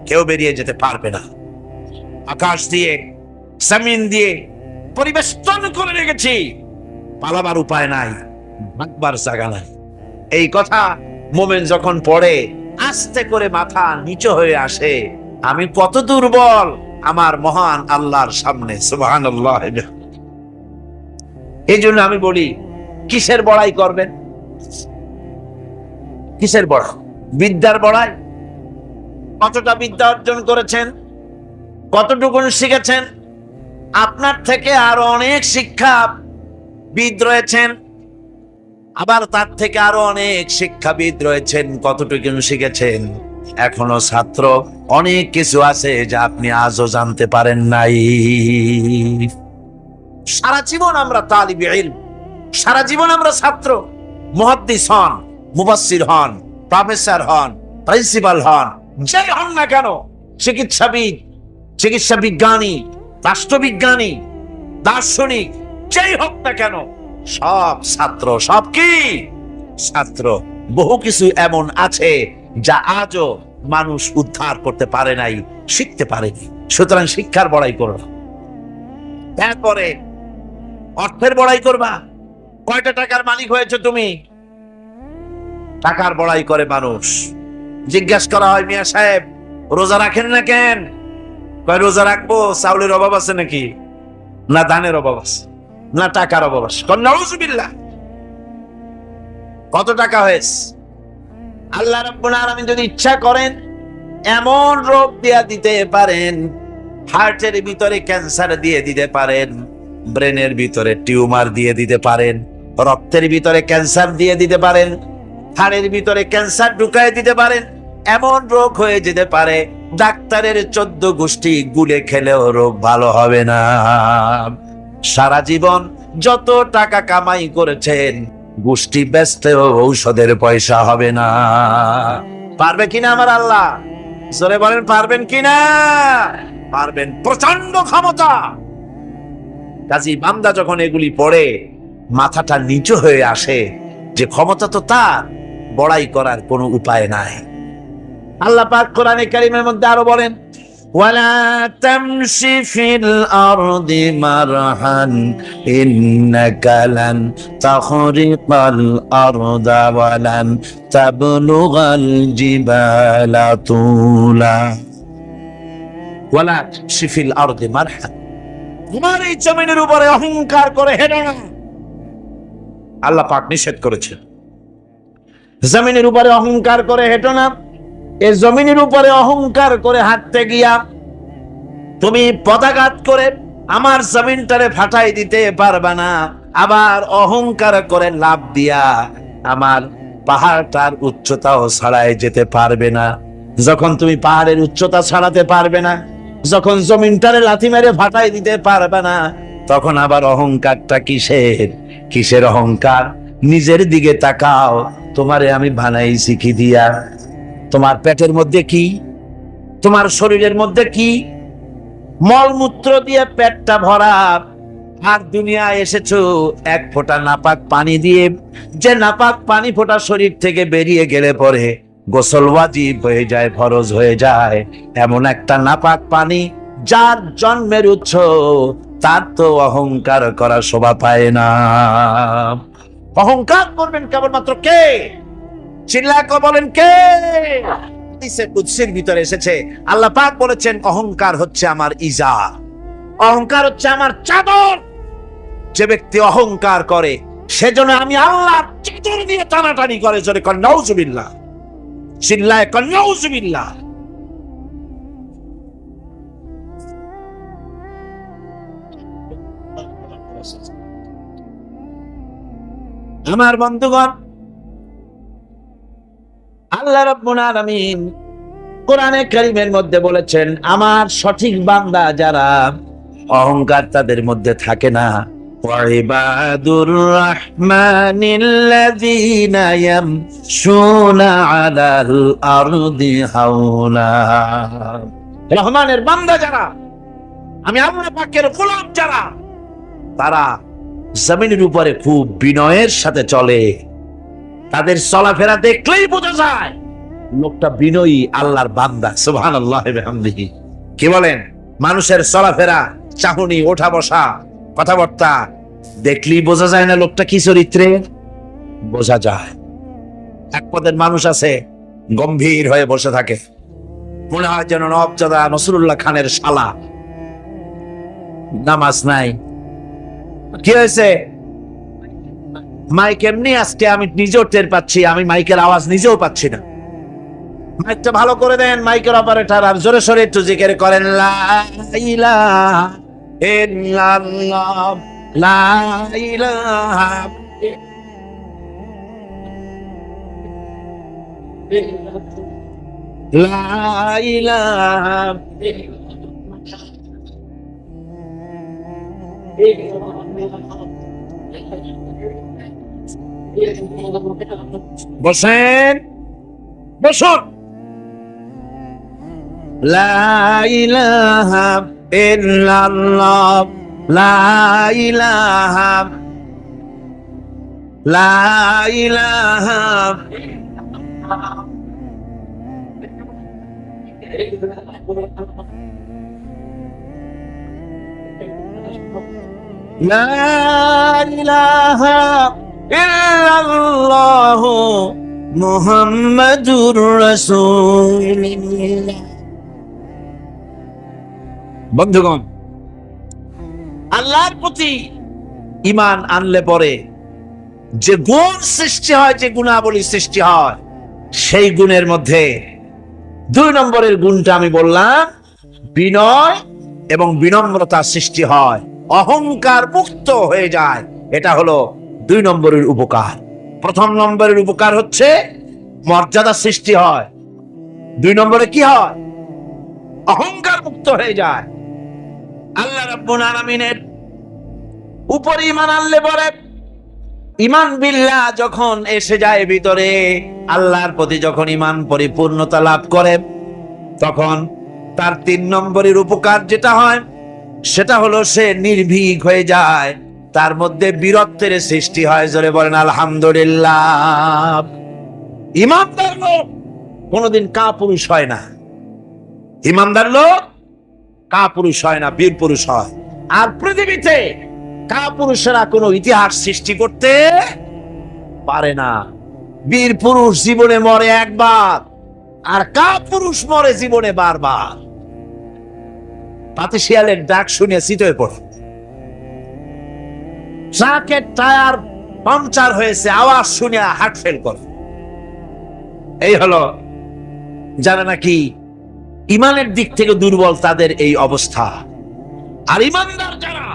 S1: কেউ বেরিয়ে যেতে পারবে না। আকাশ দিয়ে, জমিন দিয়ে পরিবেষ্টন করে রেখেছি, পালাবার উপায় নাই, ভাগবার জায়গা নাই। এই কথা মোমেন যখন পড়ে আস্তে করে মাথা নিচু হয়ে আসে, আমি কত দুর্বল আমার মহান আল্লাহর সামনে। সুবহানাল্লাহ। এই জন্য আমি বলি, কিসের বড়াই করবেন? কিসের বড়াই? বিদ্যার বড়াই। কতটা বিদ্যা অর্জন করেছেন, কতটুকু শিখেছেন? আপনার থেকে আরো অনেক শিক্ষাবিদ রয়েছেন, আবার তার থেকে আরো অনেক শিক্ষাবিদ রয়েছেন, কতটুকু শিখেছেন? এখনো ছাত্র, অনেক কিছু আছে যা আপনি আজও জানতে পারেন নাই। সারা জীবন আমরা তালিবে ইলম, সারা জীবন আমরা ছাত্র। মুহাদ্দিস হন, মুফাসসির হন, প্রফেসর হন, প্রিন্সিপাল হন, যাই হন না কেন, চিকিৎসাবিদ, চিকিৎসা বিজ্ঞানী, রাষ্ট্রবিজ্ঞানী, দার্শনিক, যাই হোক না কেন, সব ছাত্র। সব কি ছাত্র? বহু কিছু এমন আছে যা আজও মানুষ উদ্ধার করতে পারে নাই, শিখতে পারেনি। সুতরাং শিক্ষার বড়াই করো। তারপরে অর্থের বড়াই করবা। কয়টা টাকার মালিক হয়েছে তুমি? টাকার বড়াই করে মানুষ। জিজ্ঞাসা করা হয়, মিয়া সাহেব রোজা রাখেন না কেন? কয় রোজা রাখবো, চাউলের অভাব আছে নাকি? না ধানের অভাব আছে, না টাকার অভাব আছে। নাউযুবিল্লাহ। কত টাকা হয়েছে? আল্লাহ রাব্বুল আলামিন যদি ইচ্ছা করেন এমন রোগ দিয়া দিতে পারেন, হার্টের ভিতরে ক্যান্সার দিয়ে দিতে পারেন, ব্রেনের ভিতরে টিউমার দিয়ে দিতে পারেন, রক্তের ভিতরে ক্যান্সার দিয়ে দিতে পারেন, হাড়ের ভিতরে ক্যান্সার ঢুকায় দিতে পারেন। এমন রোগ হয়ে যেতে পারে ডাক্তারের 14 গোষ্ঠী গুলে খেলেও রোগ ভালো হবে না। সারা জীবন যত টাকা কামাই করেছেন, গোষ্ঠী বেচতেও ঔষধের পয়সা হবে না। পারবে কিনা আমার আল্লাহ? জোরে বলেন, পারবেন কিনা? পারবেন, প্রচন্ড ক্ষমতা। কাজী বান্দা যখন এগুলি পড়ে মাথাটা নিচু হয়ে আসে যে ক্ষমতা তো তার, বড়াই করার কোনো উপায় নাই। আল্লাহ পাক কোরআনে কারীমের মধ্যে আরো বলেন, ওয়ালা তামশি ফিল আরদি মারহান ইন্নাকা লান তাখরিকাল আরদা ওয়ালান তাবলুগাল জিবালা তুলা। ওয়ালা তামশি ফিল আরদি মারহান, তোমার এই জমিনের উপরে অহংকার করে হেঁটো না। আল্লাহ পাক নিষেধ করেছেন, জমিনের উপরে অহংকার করে হেঁটো না। এই জমিনের উপরে অহংকার করে হাঁটতে গিয়া তুমি পদাঘাত করে আমার জমিনটারে ফাটাই দিতে পারবা না, আবার অহংকার করে লাভ দিয়া আমার পাহাড়টার উচ্চতাও ছাড়াই যেতে পারবে না। যখন তুমি পাহাড়ের উচ্চতা ছাড়াতে পারবে না, যখন জমিনটারে লাথি মেরে ফাটাই দিতে পারবে না, তখন আবার অহংকারটা কিসের? কিসের অহংকার? নিজের দিকে তাকাও, তোমারে আমি বানাইছি কি দিয়া? তোমার পেটের মধ্যে কি, তোমার শরীরের মধ্যে কি? মলমূত্র দিয়ে পেটটা ভরা, আর দুনিয়ায় এসেছো এক ফোঁটা নাপাক পানি দিয়ে। যে নাপাক পানি ফোঁটা শরীর থেকে বেরিয়ে গেলে পরে গোসল ওয়াজিব হয়ে যায়, ফরজ হয়ে যায়, এমন একটা নাপাক পানি যার জন্মের উৎস, তার তো অহংকার করা শোভা পায় না। অহংকার করবেন কেবলমাত্র কে? চিল্লাকে বলেন কে? হাদিসে কুদসির ভিতরে এসেছে, আল্লাহ পাক বলেছেন অহংকার হচ্ছে আমার ইজার, অহংকার হচ্ছে আমার চাদর। যে ব্যক্তি অহংকার করে সেজন্য আমি আল্লাহর চাদর দিয়ে টানাটানি করে, জোরে কর নাউজুবিল্লাহ, চিল্লায় কর নাউজুবিল্লাহ। আমার বন্ধুগণ, আল্লাহ রাব্বুল আলামিন কোরআনে কারীমের মধ্যে বলেছেন, আমার সঠিক বান্দা যারা, অহংকার তাদের মধ্যে থাকে না। ওয়াইবাদুর রাহমানিল্লাযীনা ইয়ামশুনা আলাল আরদি হাওলা। রহমানের বান্দা যারা, আমি আল্লাহ পাকের গোলাম যারা, তারা জমিনের উপরে খুব বিনয়ের সাথে চলে। তাদের চলাফেরা দেখলেই বোঝা যায় লোকটা বিনয়ী, আল্লাহর বান্দা। সুবহানাল্লাহ ওয়া বিহামদিহি। কি বলেন? মানুষের চলাফেরা, চাহনি, ওঠা বসা, কথাবার্তা দেখলেই বোঝা যায় না লোকটা কি চরিত্রে? বোঝা যায়। এক পদের মানুষ আছে, গম্ভীর হয়ে বসে থাকে, মনে হয় যেন নবজাদা নসরুল্লাহ খানের শালা। নামাজ নাই। কি হয়েছে? মাইক এমনি আজকে আমি নিজেও টের পাচ্ছি, আমি মাইকের আওয়াজ নিজেও পাচ্ছি না। মাইকটা ভালো করে দেন মাইকের অপারেটর, আর জোরে সোরে একটু জিকির করেন, লা ইলাহা ইল্লাল্লাহ, লা ইলাহা লা ইলাহা। বসেন, বসুন। লা ইলাহা ইল্লাল্লাহ, লা ইলাহা, লা ইলাহা। লা ইলাহা ইল্লাল্লাহ মুহাম্মাদুর রাসূলুল্লাহ। বন্ধুগণ, আল্লাহর প্রতি ঈমান আনলে পরে যে গুণ সৃষ্টি হয়, যে গুণাবলী সৃষ্টি হয়, সেই গুণের মধ্যে 2 নম্বরের গুণটা আমি বললাম, বিনয় এবং বিনম্রতা সৃষ্টি হয়, অহংকার মুক্ত হয়ে যায়। এটা হলো 2 নম্বরের উপকার। 1 নম্বরের উপকার হচ্ছে মর্যাদা সৃষ্টি হয়। 2 নম্বরে কি হয়? অহংকার মুক্ত হয়ে যায়। আল্লাহ রাব্বুল আলামিনের উপর ঈমান আনলে পরে, ঈমান বিল্লাহ যখন এসে যায় ভিতরে, আল্লাহর প্রতি যখন ঈমান পরিপূর্ণতা লাভ করে, তখন তার 3 নম্বরের উপকার যেটা হয় সেটা হলো সে নির্ভীক হয়ে যায়, তার মধ্যে বীরত্বের সৃষ্টি হয়। জোরে বলেন আলহামদুলিল্লাহ। ঈমানদার লোক কোনোদিন কাপুরুষ হয় না। ঈমানদার লোক কাপুরুষ হয় না, বীর পুরুষ হয়। আর পৃথিবীতে কাপুরুষেরা কোনো ইতিহাস সৃষ্টি করতে পারে না। বীর পুরুষ জীবনে মরে একবার, আর কাপুরুষ মরে জীবনে বারবার। পাতি শিয়ালের ডাক শুনে চিতয়ে পড়ে। ট্রাকের টায়ার পাংচার হয়েছে, আওয়াজ শুনে হার্ট ফেল করে। এই হলো যারা নাকি ঈমানের দিক থেকে দুর্বল, তাদের এই অবস্থা। আর ঈমানদার যারা,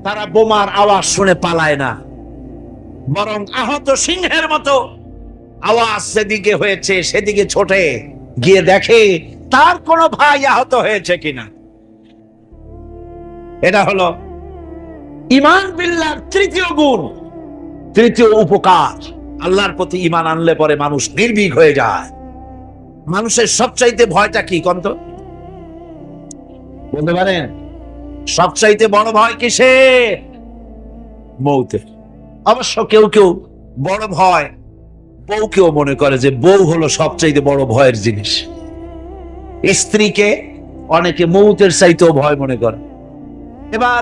S1: তারা বোমার আওয়াজ শুনে পালায় না, বরং আহত সিংহের মতো আওয়াজ যেদিকে হয়েছে সেদিকে ছোটে গিয়ে দেখে তার কোনো ভাই আহত হয়েছে কিনা। এটা হলো ঈমান বিল্লাহর 3য় গুণ। তৃতীয় উপকার, আল্লাহর প্রতি ঈমান আনলে পরে মানুষ নির্ভীক হয়ে যায়। মানুষের সবচাইতে ভয়টা কি কন্ত বলতে পারেন? সবচাইতে বড় ভয় কিসে? মৌতে। অবশ্য কেউ কেউ বড় ভয় বউকেও মনে করে যে বউ হলো সবচাইতে বড় ভয়ের জিনিস। স্ত্রীকে অনেকে মৌতের চাইতেও ভয় মনে করে। এবার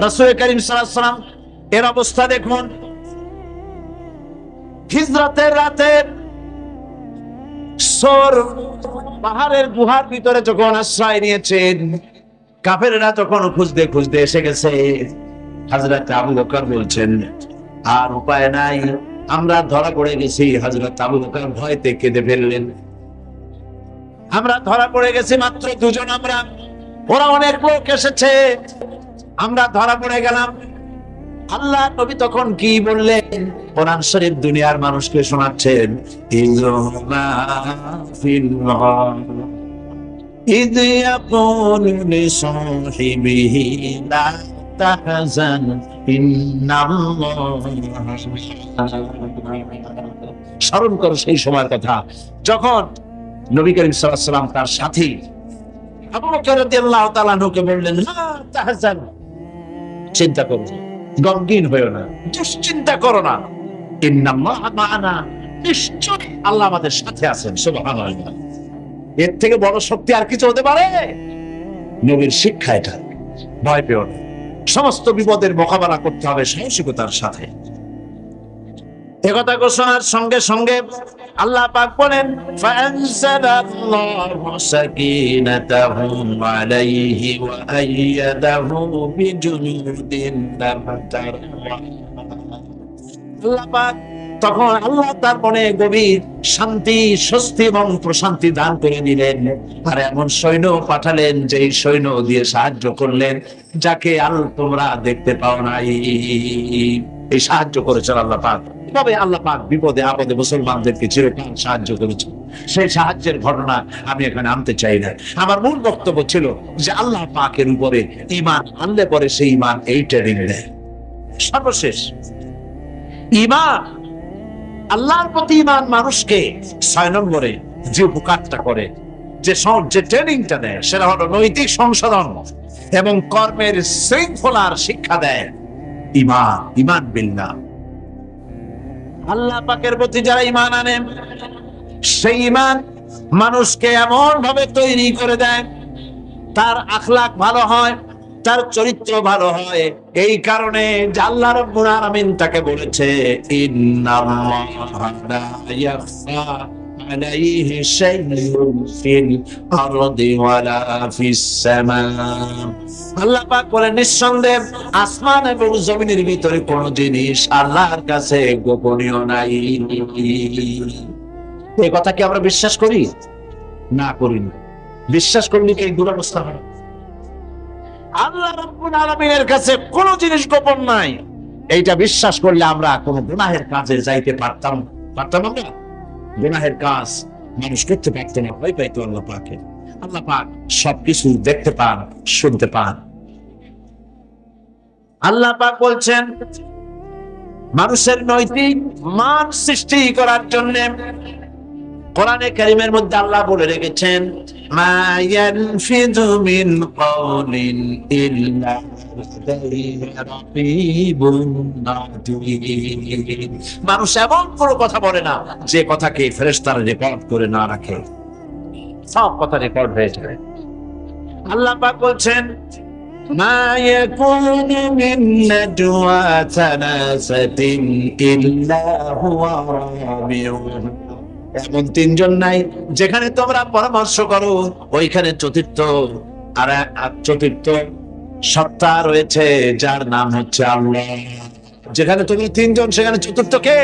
S1: রাসূল করিম সাল্লাল্লাহু আলাইহি ওয়াসাল্লাম এর অবস্থা দেখুন। হিজরতের রাতে সোর পাহাড়ের গুহার ভিতরে যখন আশ্রয় নিয়েছেন, কাফেররা তখন খুঁজতে খুঁজতে এসে গেছে। হযরত আবু বকর বলছেন, আর উপায় নাই, আমরা ধরা পড়ে গেছি। হযরত আবু বকর ভয়তে কেঁদে ফেললেন, আমরা ধরা পড়ে গেছি, মাত্র দুজন আমরা, ওরা অনেক লোক এসেছে, আমরা ধরা পড়ে গেলাম। আল্লাহ নবী তখন কি বললেন? কোরআন শরীফ দুনিয়ার মানুষকে শোনাচ্ছেন, إذ يقول لصاحبه لا تحزن إن الله স্মরণ করো সেই সময়ের কথা যখন নবী করিম সাল্লাল্লাহু আলাইহি ওয়াসাল্লাম তার সাথী আবু বকর রাদিয়াল্লাহু তাআলা আনহুকে বললেন, লা তাহজান, চিন্তা করো না, গমগীন হয়ো না, দুশ্চিন্তা করো না, ইন্নাল্লাহা মা'ানা, নিশ্চয় আল্লাহ আমাদের সাথে আছেন। সুবহানাল্লাহ। এর থেকে বড় শক্তি আর কিছু হতে পারে? নবীর শিক্ষা এটা। ভয় পেও না, সমস্ত বিপদের মোকাবেলা করতে হবে সাহসিকতার সাথে। একথা ঘোষণার সঙ্গে সঙ্গে আল্লাহ পাক বলেন, ফাআনজালাল্লাহু সাকিনাতাহু আলাইহি ওয়া আইয়াদাহু বিজুনুদিন লাম তারহা। আল্লাহ পাক তখন আল্লাহ তার মনে গভীর শান্তি, স্বস্তি এবং প্রশান্তি দান করে দিলেন। আর এমন সৈন্য পাঠালেন যে সৈন্য দিয়ে সাহায্য করলেন যাকে তোমরা দেখতে পাও নাই। এই সাহায্য করেছেন আল্লাহ পাক। তবে আল্লাহ পাক বিপদে আপদে মুসলমানদেরকে চিরকাল সাহায্য করেছেন। সেই সাহায্যের ঘটনা আমি এখানে আনতে চাই না। আমার মূল বক্তব্য ছিল যে আল্লাহ পাকের উপরে ঈমান আনলে পরে সেই ঈমান এই ট্রেনিং দেয়। সর্বশেষ ঈমান, আল্লাহর প্রতি ঈমান মানুষকে 6 নম্বরে যে উপকারটা করে, যে ট্রেনিংটা দেয়, সেটা হলো নৈতিক সংশোধন এবং কর্মের শৃঙ্খলার শিক্ষা দেয়। ঈমান বিল্লাহ, আল্লাহ পাকের প্রতি যারা ঈমান আনে, সেই ঈমান মানুষকে এমন ভাবে তৈরি করে দেয়, তার আখলাক ভালো হয়, তার চরিত্র ভালো হয়। এই কারণে আল্লাহ রাব্বুল আলামিন তাকে বলেছে, ইন্নাল্লাহা লা ইয়াখফা আলাইহি শাইউন ফিল আরদি ওয়ালা ফিস সামা। আল্লাহ পাক বলেন, নিঃসন্দেহে আসমান এবং জমিনের ভিতরে কোনো জিনিস আল্লাহর কাছে গোপনীয় নাই। এই কথা কি আমরা বিশ্বাস করি? না, করি না। বিশ্বাস করলে কি এই দুরবস্থা হয়? আল্লাহ রাব্বুল আলামিনের কাছে কোনো জিনিস গোপন নাই, এইটা বিশ্বাস করলে আমরা কোন গুনাহের কাজে যাইতে পারতাম আমরা? গুনাহের কাজ মানুষ করতে পারত না, ভয় পাইতো আল্লাহ পাকে। আল্লাহ পাক সবকিছু দেখতে পান, শুনতে পান। আল্লাহ পাক বলছেন, মানুষের নৈতিক মান সৃষ্টি করার জন্য কোরআনে কারীমের মধ্যে আল্লাহ বলে রেখেছেন, মা ইয়ানফিযু মিন কাওলিন ইল্লা লাদাইহি রাকীবুন আতীদ। মানুষ এমন কোনো কথা বলে না যে কথাকে ফেরেশতারা রেকর্ড করে না রাখে, সব কথা রেকর্ড হয়ে যায়। আল্লাহ পাক বলছেন, মা ইয়াকুনু মিন নাজওয়া সালাসাতিন ইল্লা হুয়া রাবিউহুম। এমন 3 জন নাই যেখানে তোমরা পরামর্শ করো, ওইখানে চতুর্থ সত্তা রয়েছে যার নাম হচ্ছে আল্লাহ। যেখানে তোমরা 3 জন, সেখানে চতুর্থ কে?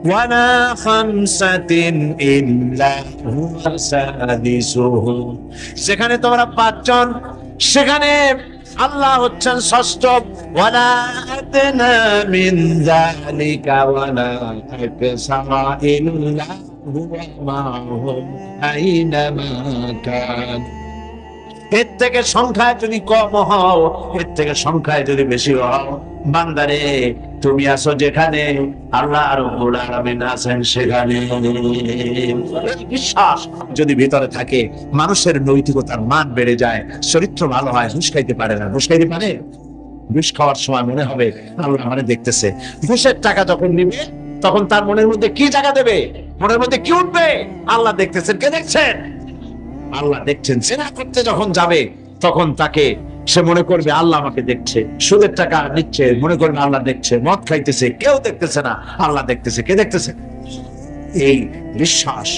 S1: ওয়ালা খামসাতিন ইল্লা হুয়া সাদিসুহুম। যেখানে তোমরা 5 জন, সেখানে আল্লাহ হচ্ছেন ষষ্ঠ। ওয়ালা আদনা মিন যালিকা ওয়ালা আকসারা ইল্লা হুয়া মাহুম আইনামা কান। এর থেকে সংখ্যায় যদি কম হও, এর থেকে সংখ্যায় যদি বেশি হও, বান্দারে তুমি আছো যেখানে, আল্লাহ রাব্বুল আলামিন আছেন সেখানে। এই বিশ্বাস যদি ভিতরে থাকে, মানুষের নৈতিকতার মান বেড়ে যায়, চরিত্র ভালো হয়। ঘুষ খাইতে পারে না, ঘুষ খাইতে পারে? ঘুষ খাওয়ার সময় মনে হবে আল্লাহ আমারে দেখতেছে। ঘুষের টাকা যখন নিবে, তখন তার মনের মধ্যে কি জায়গা দেবে? মনের মধ্যে কি উঠবে? আল্লাহ দেখতেছেন। কে দেখছেন? আল্লাহ দেখছেন। জেনা করতে যখন যাবে, তখন তাকে সে মনে করবে আল্লাহ আমাকে দেখছে। সুদের টাকা নিচ্ছে, মনে করবে আল্লাহ দেখছে। মদ খাইতেছে, কেউ দেখতেছে না, আল্লাহ দেখতেছে। কে দেখতেছে? এই বিশ্বাস